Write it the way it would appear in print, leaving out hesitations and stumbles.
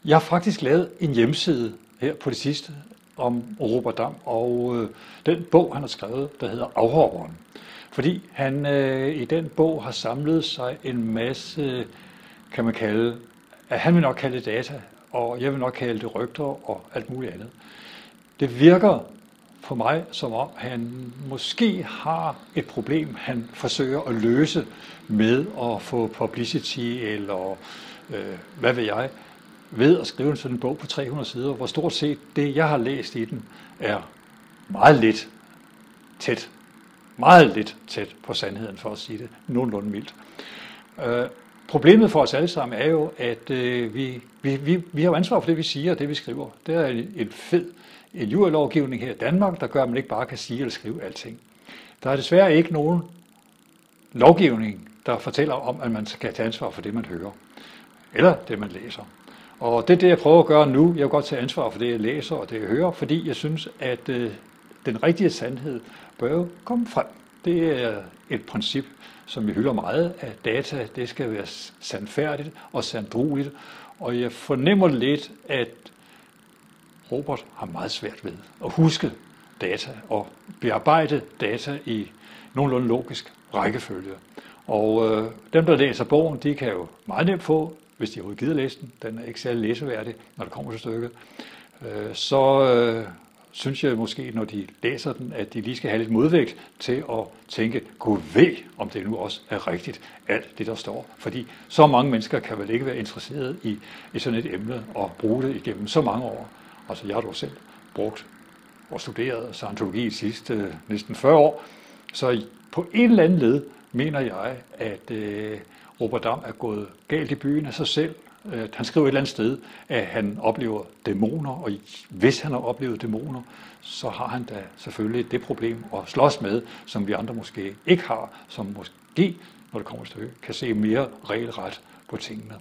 Jeg har faktisk lavet en hjemmeside her på det sidste om Robert Dam og den bog, han har skrevet, der hedder Afhopperen. Fordi han i den bog har samlet sig en masse, kan man kalde, han vil nok kalde det data, og jeg vil nok kalde det rygter og alt muligt andet. Det virker for mig, som om han måske har et problem, han forsøger at løse med at få publicity eller hvad ved jeg, ved at skrive sådan en bog på 300 sider, hvor stort set det, jeg har læst i den, er meget lidt tæt på sandheden, for at sige det nogenlunde mildt. Problemet for os alle sammen er jo, at vi har ansvar for det, vi siger og det, vi skriver. Det er en fed injurielovgivning her i Danmark, der gør, at man ikke bare kan sige eller skrive alting. Der er desværre ikke nogen lovgivning, der fortæller om, at man skal tage ansvar for det, man hører, eller det, man læser. Og det er det, jeg prøver at gøre nu. Jeg vil godt tage ansvar for det, jeg læser og det, jeg hører, fordi jeg synes, at den rigtige sandhed bør jo komme frem. Det er et princip, som vi hylder meget, at data det skal være sandfærdigt og sanddrueligt. Og jeg fornemmer lidt, at Robert har meget svært ved at huske data og bearbejde data i nogenlunde logisk rækkefølge. Og dem, der læser bogen, de kan jo meget nemt få, hvis de overhovedet gider læse den, den er ikke særlig læseværdig, når det kommer til stykket, så synes jeg måske, når de læser den, at de lige skal have lidt modvægt til at tænke, gud ved, om det nu også er rigtigt, alt det, der står. Fordi så mange mennesker kan vel ikke være interesseret i sådan et emne og bruge det igennem så mange år. Altså jeg har dog selv brugt og studeret Scientologi i sidste næsten 40 år, så på en eller anden led mener jeg, at Robert Dam er gået galt i byen af sig selv. Han skriver et eller andet sted, at han oplever dæmoner, og hvis han har oplevet dæmoner, så har han da selvfølgelig det problem at slås med, som vi andre måske ikke har, som måske, når det kommer til stykket, kan se mere regelret på tingene.